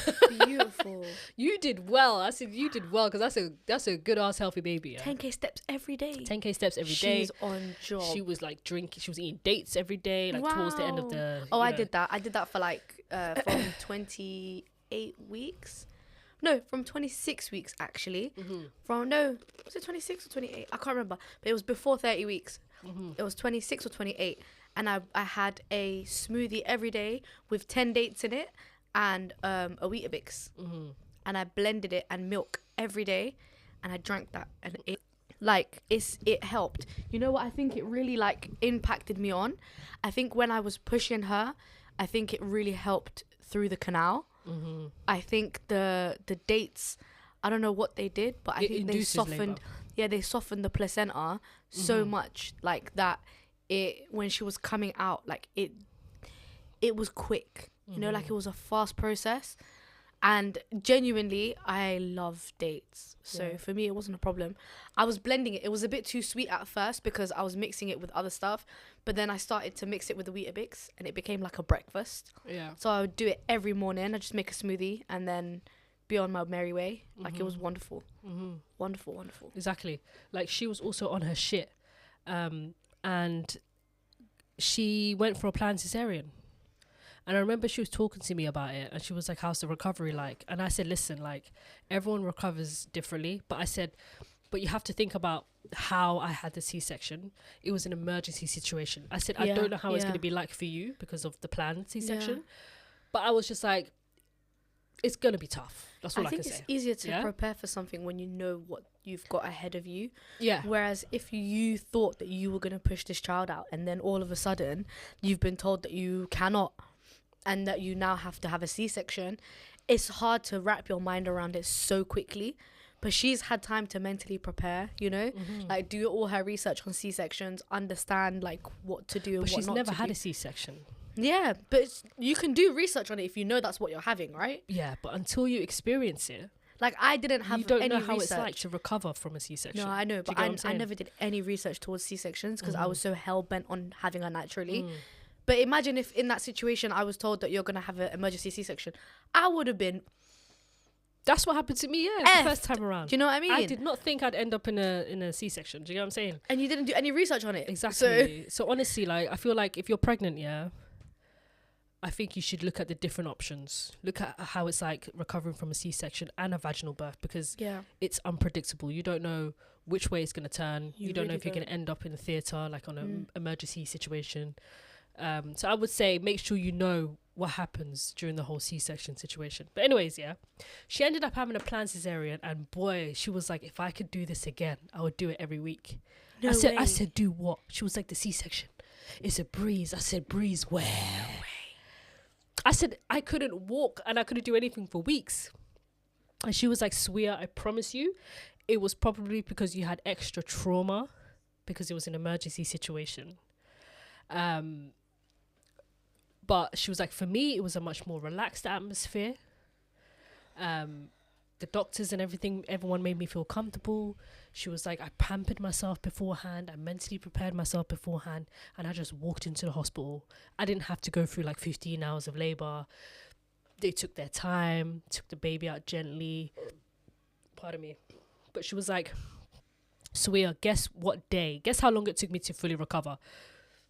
Beautiful. You did well. I said you did well because that's a good ass healthy baby. Yeah? 10k steps every day. 10k steps every day. She's on job. She was like drinking. She was eating dates every day. Like towards the end of the. Oh, I did that. I did that for like from 28 weeks. No, from 26 weeks actually. From was it 26 or 28? I can't remember. But it was before 30 weeks. It was 26 or 28. And I had a smoothie every day with 10 dates in it and a Weetabix. And I blended it and milk every day. And I drank that. And it helped. You know what I think it really like impacted me on? I think when I was pushing her, I think it really helped through the canal. I think the dates, I don't know what they did, but I think they softened labor. Yeah, they softened the placenta so much like that when she was coming out, like it was quick, you know, like it was a fast process. And genuinely, I love dates. So for me, it wasn't a problem. I was blending it. It was a bit too sweet at first because I was mixing it with other stuff. But then I started to mix it with the Weetabix and it became like a breakfast. Yeah. So I would do it every morning. I'd just make a smoothie and then be on my merry way. Like it was wonderful. Wonderful, wonderful. Exactly. Like she was also on her shit. And she went for a planned cesarean. And I remember she was talking to me about it and she was like, how's the recovery like? And I said, listen, like everyone recovers differently. But I said, but you have to think about how I had the C-section. It was an emergency situation. I said, I don't know how it's going to be like for you because of the planned C-section. But I was just like, it's going to be tough. That's all I can say. I think it's easier to prepare for something when you know what you've got ahead of you. Yeah. Whereas if you thought that you were going to push this child out and then all of a sudden you've been told that you cannot and that you now have to have a C-section, it's hard to wrap your mind around it so quickly. But she's had time to mentally prepare, you know, like do all her research on C-sections, understand like what to do and what not to do. But she's never had a C-section. Yeah, but you can do research on it if you know that's what you're having, right? Yeah, but until you experience it, like I didn't have you don't any know how research. it's like to recover from a C-section. No, I know, but I never did any research towards C-sections because I was so hell-bent on having her naturally. But imagine if in that situation I was told that you're going to have an emergency C-section. I would have been... That's what happened to me, the first time around. Do you know what I mean? I did not think I'd end up in a C-section. Do you know what I'm saying? And you didn't do any research on it. Exactly. So honestly, like, I feel like if you're pregnant, I think you should look at the different options. Look at how it's like recovering from a C-section and a vaginal birth because it's unpredictable. You don't know which way it's going to turn. You don't know if you're going to end up in a theatre, like on an emergency situation. So I would say make sure you know what happens during the whole C-section situation. But anyways, she ended up having a planned cesarean and boy, she was like, if I could do this again, I would do it every week. I said, do what? She was like, the C-section. It's a breeze. I said, breeze where? I said, I couldn't walk and I couldn't do anything for weeks. And she was like, Sawiya, I promise you, it was probably because you had extra trauma because it was an emergency situation. But she was like, for me, it was a much more relaxed atmosphere. The doctors and everyone made me feel comfortable. She was like, I pampered myself beforehand. I mentally prepared myself beforehand. And I just walked into the hospital. I didn't have to go through like 15 hours of labor. They took their time, took the baby out gently. Pardon me. But she was like, Sawiya, guess what day? Guess how long it took me to fully recover?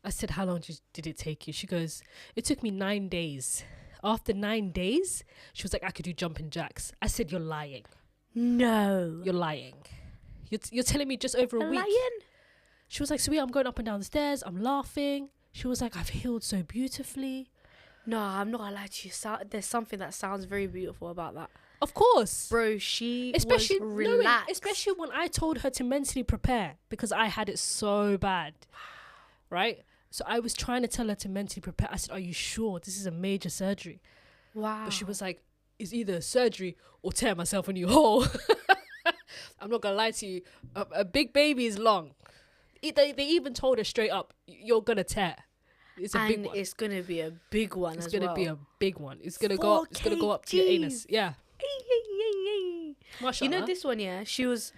I said, how long did it take you? She goes, it took me 9 days. After 9 days, she was like, I could do jumping jacks. I said, you're lying. No. You're lying. You're telling me just over a week. Lying? She was like, Sawiya, I'm going up and down the stairs. I'm laughing. She was like, I've healed so beautifully. No, I'm not gonna lie to you. There's something that sounds very beautiful about that. Of course. Bro, she was relaxed. Especially when I told her to mentally prepare because I had it so bad. Right? So I was trying to tell her to mentally prepare. I said, are you sure this is a major surgery? Wow. But she was like, it's either surgery or tear myself a new hole. I'm not gonna lie to you, a big baby is long. They even told her straight up, you're gonna tear. It's a big one. It's gonna be a big one. It's as gonna well. be a big one. It's gonna go up. It's gonna go up to your anus. Yeah. You know this one, yeah? She was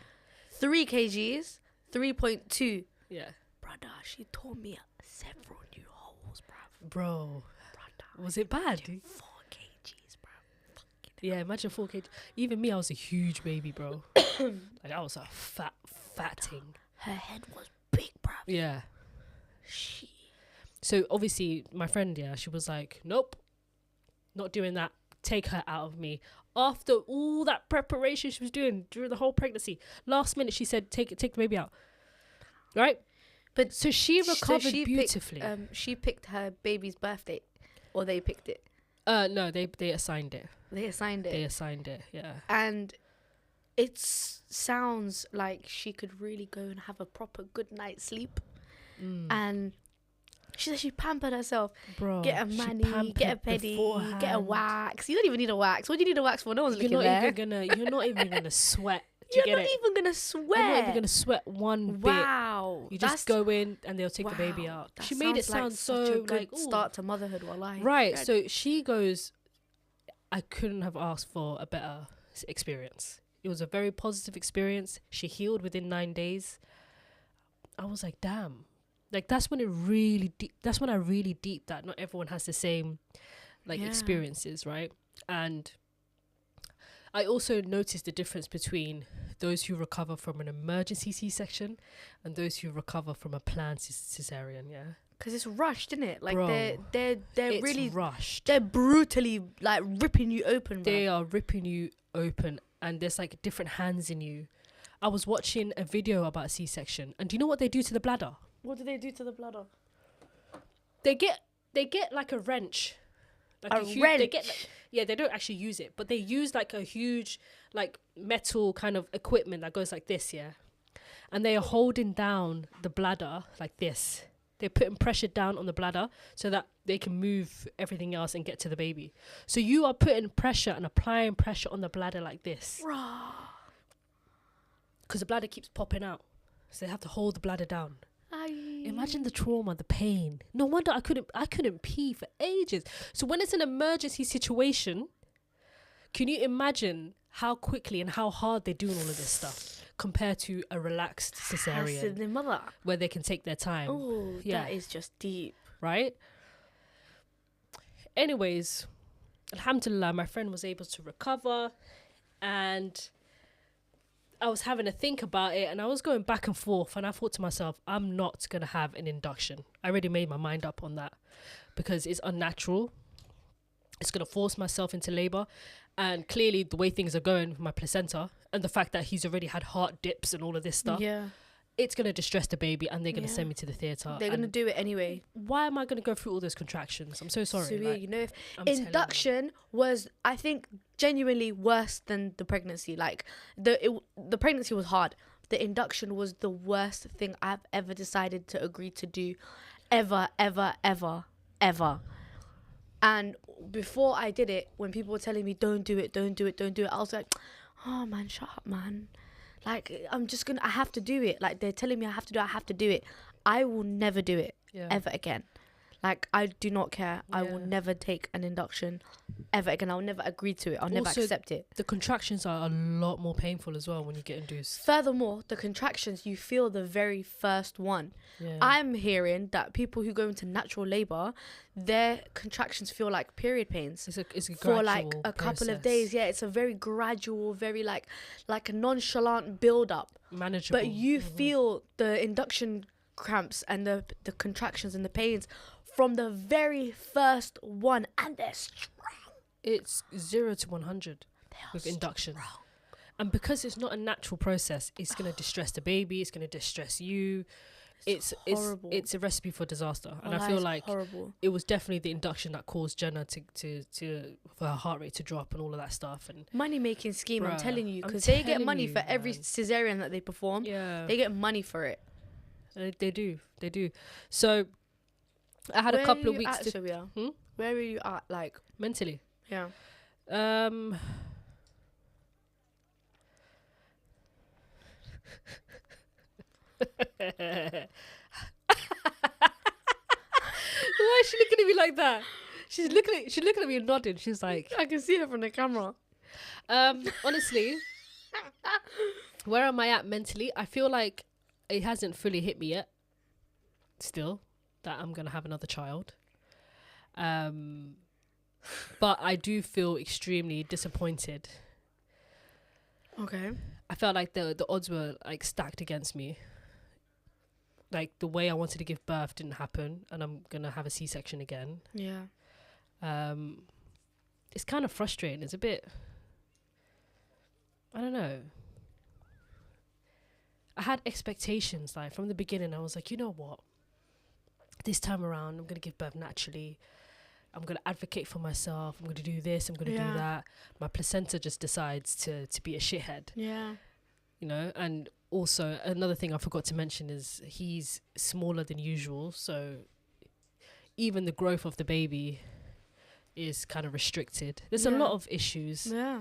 3 kgs, 3.2. Yeah. Brother, she tore me several new holes, bruv. Bro. Brother, Was it bad? 4 kgs, bruv. Yeah, imagine 4 kg. Even me, I was a huge baby, bro. Like, I was a fat thing. Her head was big, bruv. Yeah. She. So, obviously, my friend, yeah, she was like, nope, not doing that. Take her out of me. After all that preparation she was doing during the whole pregnancy, last minute she said, take the baby out. Right? But so she recovered beautifully. She picked her baby's birthday, or they picked it. No, they assigned it. They assigned it. They assigned it, yeah. And it sounds like she could really go and have a proper good night's sleep. And she said she pampered herself. Bro, get a mani, get a pedi, beforehand. get a wax. You don't even need a wax. What do you need a wax for? No one's looking there. You're not even gonna sweat. You're not even gonna sweat. You're not even gonna sweat one bit. Wow. You just go in and they'll take the baby out. She made it sound such a good like start to motherhood. Wallahi. Right. So she goes, I couldn't have asked for a better experience. It was a very positive experience. She healed within 9 days. I was like, damn. Like that's when I really deep that not everyone has the same experiences, right? And I also noticed the difference between those who recover from an emergency C-section and those who recover from a planned cesarean, yeah? Because it's rushed, isn't it? Like, bro, they're it's really rushed. They're brutally, like, ripping you open, bro. They are ripping you open and there's, like, different hands in you. I was watching a video about a C-section and do you know what they do to the bladder? What do they do to the bladder? They get like a wrench. Like a wrench? They get, they don't actually use it, but they use, like, a huge, like, metal kind of equipment that goes like this, yeah? And they are holding down the bladder like this. They're putting pressure down on the bladder so that they can move everything else and get to the baby. So you are putting pressure and applying pressure on the bladder like this. Because the bladder keeps popping out. So they have to hold the bladder down. Imagine the trauma, the pain. No wonder I couldn't pee for ages. So when it's an emergency situation, can you imagine how quickly and how hard they're doing all of this stuff compared to a relaxed cesarean where they can take their time? Oh, yeah. That is just deep. Right? Anyways, alhamdulillah, my friend was able to recover and I was having to think about it and I was going back and forth and I thought to myself, I'm not going to have an induction. I already made my mind up on that because it's unnatural. It's going to force myself into labour. And clearly the way things are going with my placenta and the fact that he's already had heart dips and all of this stuff, it's going to distress the baby and they're going to send me to the theatre. They're going to do it anyway. Why am I going to go through all those contractions? I'm so sorry. Sawiya, like, you know, if induction was, I think, genuinely worse than the pregnancy. Like, the pregnancy was hard. The induction was the worst thing I've ever decided to agree to do. Ever, ever, ever, ever. And before I did it, when people were telling me, don't do it, I was like, oh, man, shut up, man. Like, I have to do it. Like, they're telling me I have to do it. I will never do it ever again. Like, I do not care. I will never take an induction ever again. I'll never agree to it. I'll never accept it. The contractions are a lot more painful as well when you get induced. Furthermore, the contractions, you feel the very first one. Yeah. I'm hearing that people who go into natural labour, their contractions feel like period pains. It's a for like a couple of days. Yeah, it's a very gradual, very like a nonchalant build up. Manageable. But you feel the induction cramps and the contractions and the pains from the very first one, and they're strong. It's 0 to 100 with induction. Strong. And because it's not a natural process, it's going to distress the baby, it's going to distress you. It's horrible. It's a recipe for disaster. And I feel like it was definitely the induction that caused Jenna to for her heart rate to drop and all of that stuff. And money making scheme, I'm telling you, because they get money for every cesarean that they perform. Yeah, they get money for it. They do. So I had a Where couple are of you weeks at, to Sawiya? Hmm? Where are you at? Like, mentally. yeah. Why is she looking at me like that? She's looking at me and nodding. She's like, I can see her from the camera. honestly, where am I at mentally? I feel like it hasn't fully hit me yet. Still, that I'm gonna have another child. But I do feel extremely disappointed. Okay. I felt like the odds were like stacked against me. Like the way I wanted to give birth didn't happen, and I'm gonna have a C-section again. Yeah. It's kind of frustrating. It's a bit, I don't know. I had expectations, like from the beginning. I was like, you know what? This time around, I'm gonna give birth naturally. I'm gonna advocate for myself. I'm gonna do this. I'm gonna do that. My placenta just decides to be a shithead. Yeah. You know, and also another thing I forgot to mention is he's smaller than usual, so even the growth of the baby is kind of restricted. There's a lot of issues. Yeah.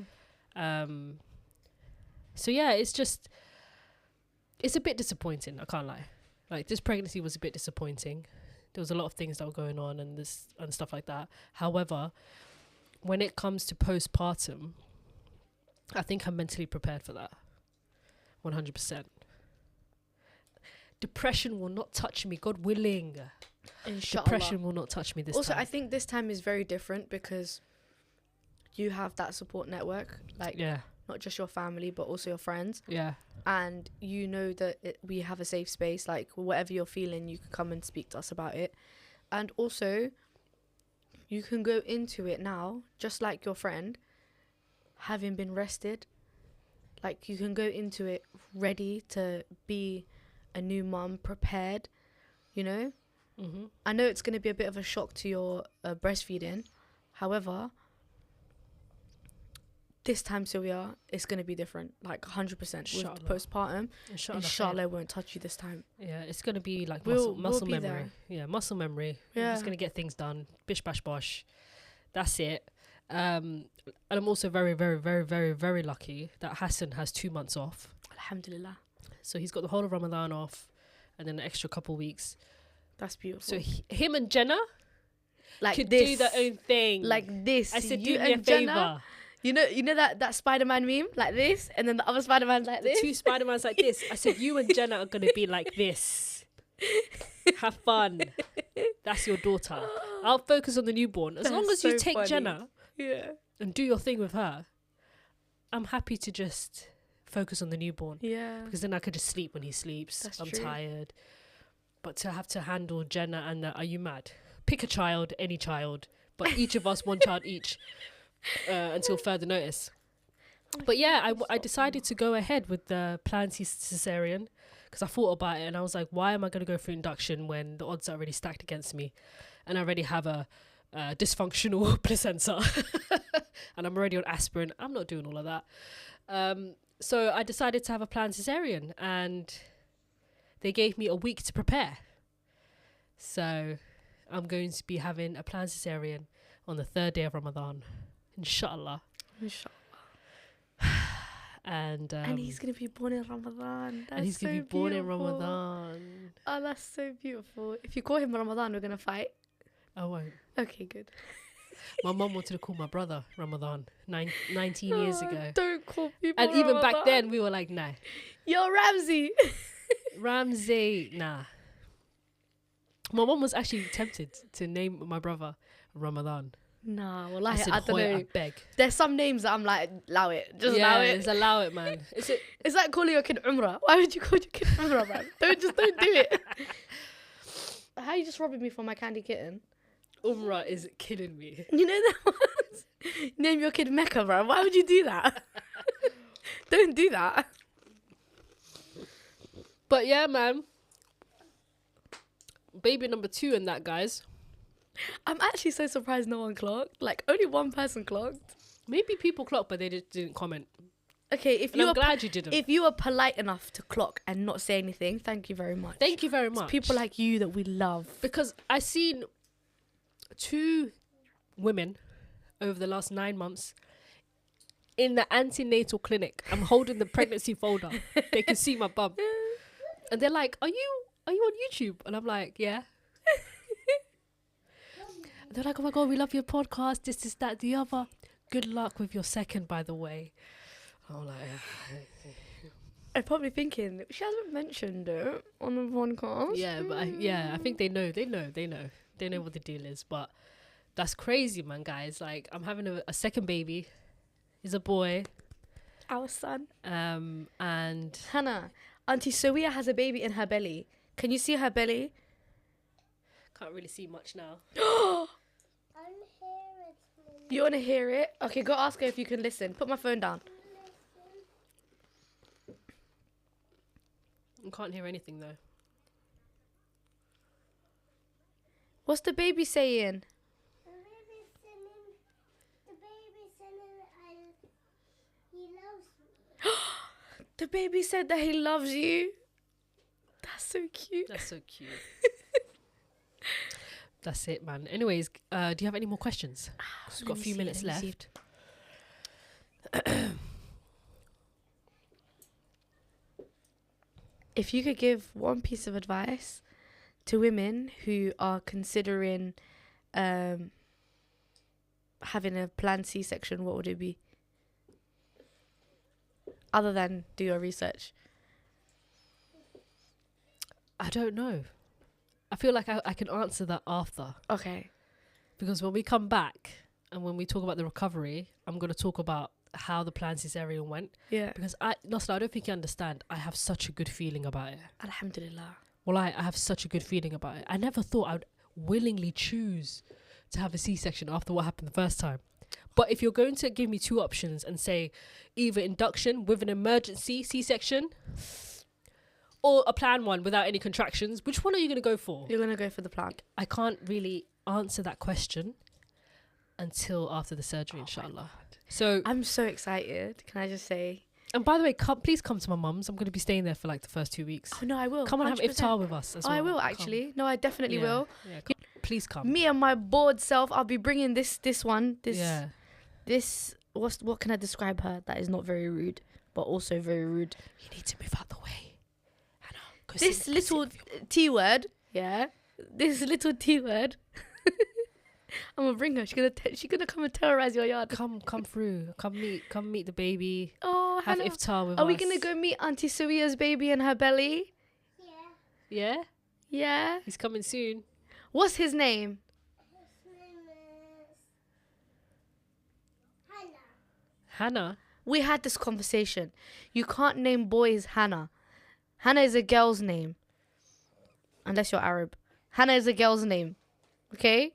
So yeah, it's a bit disappointing, I can't lie. Like this pregnancy was a bit disappointing. There was a lot of things that were going on and stuff like that. However, when it comes to postpartum, I think I'm mentally prepared for that. 100%. Depression will not touch me, God willing. Inshallah. Depression will not touch me this Also, time. I think this time is very different because you have that support network, like not just your family but also your friends. Yeah. And you know that we have a safe space, like whatever you're feeling, you can come and speak to us about it. And also, you can go into it now, just like your friend, having been rested. Like you can go into it ready to be a new mum, prepared, you know? Mm-hmm. I know it's going to be a bit of a shock to your breastfeeding. However, this time, Sawiya, it's going to be different. Like 100% with postpartum. Inshallah, it won't touch you this time. Yeah, it's going to be like We'll muscle be memory. there. Yeah, muscle memory. Yeah. We're just going to get things done. Bish, bash, bosh. That's it. And I'm also very, very, very, very, very lucky that Hassan has 2 months off. Alhamdulillah. So he's got the whole of Ramadan off and then an extra couple weeks. That's beautiful. So him and Jenna like could this, do their own thing. like this. I said, you do me a and Jenna, favour. You know that Spider-Man meme? Like this, and then the other Spider-Man's like this? Two Spider-Mans like this. I said, you and Jenna are going to be like this. Have fun. That's your daughter. I'll focus on the newborn. As long as you take Jenna and do your thing with her, I'm happy to just focus on the newborn. Yeah. Because then I could just sleep when he sleeps. That's I'm true. tired. But to have to handle Jenna and are you mad? Pick a child, any child. But each of us, one child each. Until further notice. But yeah, I decided to go ahead with the planned cesarean because I thought about it and I was like, why am I going to go through induction when the odds are already stacked against me and I already have a dysfunctional placenta and I'm already on aspirin. I'm not doing all of that. So I decided to have a planned cesarean and they gave me a week to prepare. So I'm going to be having a planned cesarean on the 3rd day of Ramadan. Inshallah. And he's gonna be born in Ramadan. and he's gonna be born in Ramadan. Oh, that's so beautiful. If you call him Ramadan, we're gonna fight. I won't. Okay, good. My mum wanted to call my brother Ramadan 19 years ago. Don't call people And even Ramadan. back then we were like, nah. Yo, Ramsey. Ramsey, nah. My mum was actually tempted to name my brother Ramadan. Nah, well, I said, I don't "Hoy, know. I beg. There's some names that I'm like, allow it. Just allow it. Just allow it, man. It's like calling your kid Umrah. Why would you call your kid Umrah, man? Don't do it. How are you just robbing me for my candy kitten? Umrah is killing me. You know that one? Name your kid Mecca, bro. Why would you do that? Don't do that. But yeah, man. Baby number 2 and that, guys. I'm actually so surprised no one clocked. Like, only one person clocked. Maybe people clocked, but they just didn't comment. Okay, And I'm glad you didn't. If you were polite enough to clock and not say anything, thank you very much. Thank you very much. It's people like you that we love. Because I seen 2 women over the last 9 months in the antenatal clinic. I'm holding the pregnancy folder. They can see my bum. And they're like, are you on YouTube? And I'm like, yeah. And they're like, oh my God, we love your podcast. This, that, the other. Good luck with your second, by the way. I'm like, I'm probably thinking, she hasn't mentioned it on the podcast. yeah, but I think they know what the deal is. But that's crazy, man, guys. Like, I'm having a second baby. He's a boy. Our son. And Hana, Auntie Sawiya has a baby in her belly. Can you see her belly? can't really see much now. I'm here. You want to hear it? Okay, go ask her if you can listen. Put my phone down. I can't hear anything though. What's the baby saying? The baby's saying he loves me. The baby said that he loves you. That's so cute. That's so cute. That's it, man. Anyways, do you have any more questions? 'Cause we've got a few minutes left. If you could give one piece of advice to women who are considering having a planned C-section, what would it be? Other than do your research. I don't know. I feel like I can answer that after. Okay. Because when we come back and when we talk about the recovery, I'm going to talk about how the planned cesarean went. Yeah. Because Nasra, I don't think you understand. I have such a good feeling about it. Alhamdulillah. Well, I have such a good feeling about it. I never thought I would willingly choose to have a C-section after what happened the first time. But if you're going to give me 2 options and say either induction with an emergency C-section or a planned one without any contractions, which one are you going to go for? You're going to go for the plan. I can't really answer that question until after the surgery, inshallah. So I'm so excited. Can I just say? and by the way, please come to my mum's. I'm going to be staying there for like the first 2 weeks. Oh, no, I will. Come and have 100%. iftar with us as well. I will, Come. actually. No, I definitely Yeah, will. Yeah, come. Please come. Me and my bored self, I'll be bringing this one. Yeah. What can I describe her that is not very rude, but also very rude? You need to move out the way. Hannah, go This sit little with your- T word, yeah. This little T word. I'm gonna bring her. She's gonna come and terrorize your yard. Come through. Come meet the baby. Oh, Have Hannah. iftar with us. Are we gonna go meet Auntie Sawiya's baby in her belly? Yeah. Yeah? Yeah. He's coming soon. What's his name? His name is Hana. Hannah. We had this conversation. You can't name boys Hannah. Hannah is a girl's name. Unless you're Arab. Hannah is a girl's name. Okay?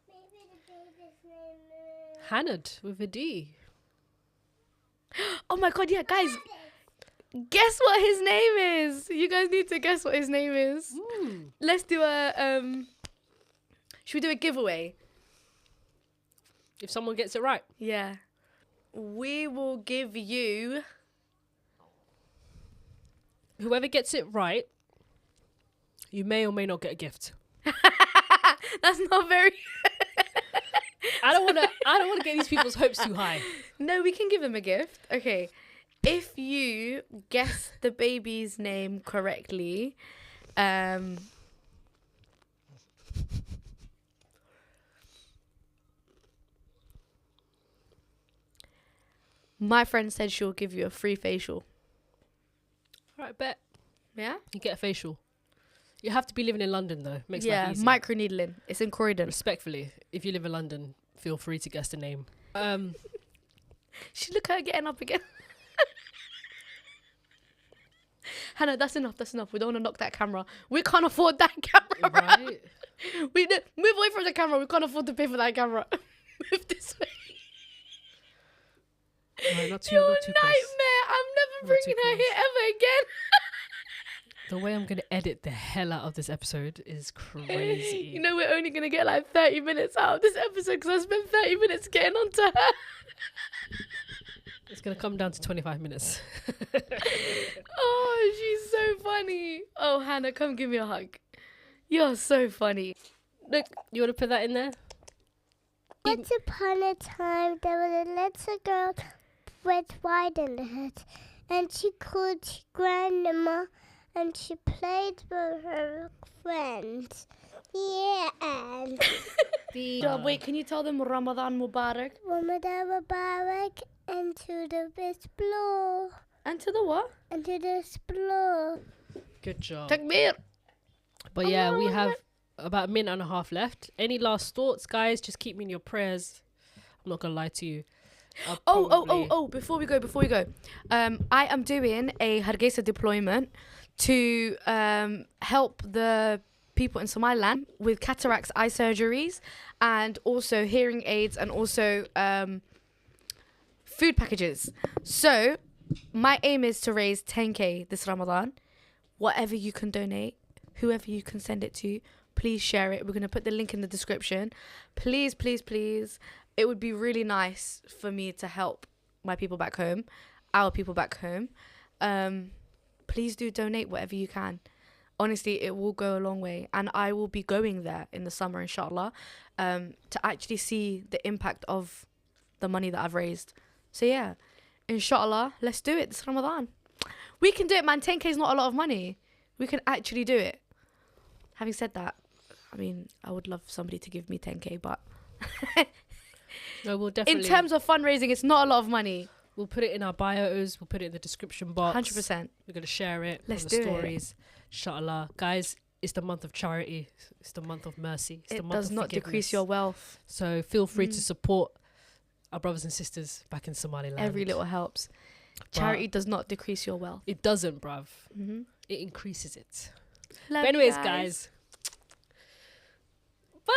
Maybe the baby's name is Hannah with a D. Oh my god, yeah, guys. Guess what his name is. You guys need to guess what his name is. Let's do a should we do a giveaway? If someone gets it right. Yeah. We will give you Whoever gets it right, you may or may not get a gift. That's not very I don't wanna get these people's hopes too high. No, we can give them a gift. Okay. If you guess the baby's name correctly, my friend said she'll give you a free facial. Alright, bet. Yeah? You get a facial. You have to be living in London though. Makes Yeah, life easy. microneedling. It's in Croydon. Respectfully, if you live in London, feel free to guess the name. Look at her getting up again. Hannah, that's enough. We don't want to knock that camera. We can't afford that camera. Right? Move away from the camera. We can't afford to pay for that camera. Move this way. No, not too, You're not a too nightmare. close. I'm never Not bringing too her close. here ever again. The way I'm going to edit the hell out of this episode is crazy. You know, we're only going to get like 30 minutes out of this episode because I spent 30 minutes getting onto her. It's going to come down to 25 minutes. Oh, she's so funny. Oh, Hannah, come give me a hug. You're so funny. Look, you want to put that in there? Once upon a time, there was a little girl with Red Riding Hood, and she called Grandma, and she played with her friends. Yeah, and Wait, can you tell them Ramadan Mubarak? Ramadan Mubarak, and to the explore, And to the what? and to the explore. Good job. Takbir. But yeah, we have about a minute and a half left. Any last thoughts, guys? Just keep me in your prayers. I'm not gonna lie to you. Before we go. I am doing a Hargeisa deployment to help the people in Somaliland with cataracts, eye surgeries, and also hearing aids, and also food packages. So my aim is to raise 10k this Ramadan. Whatever you can donate, whoever you can send it to, please share it. We're going to put the link in the description. Please, please, please. It would be really nice for me to help my people back home, our people back home. Please do donate whatever you can. Honestly, it will go a long way. And I will be going there in the summer, inshallah, to actually see the impact of the money that I've raised. So yeah, inshallah, let's do it this Ramadan. We can do it, man. 10k is not a lot of money. We can actually do it. Having said that, I mean, I would love somebody to give me 10k, but No, we'll definitely. in terms of fundraising, it's not a lot of money. We'll put it in our bios. We'll put it in the description box. 100%. We're gonna share it. Let's on the do stories. Inshallah, guys. It's the month of charity. It's the month of mercy. It's the It month does of not decrease forgiveness. your wealth. So feel free to support our brothers and sisters back in Somaliland. Every little helps. Charity does not decrease your wealth. It doesn't, bruv. Mm-hmm. It increases it. Love But you anyways, guys. Bye.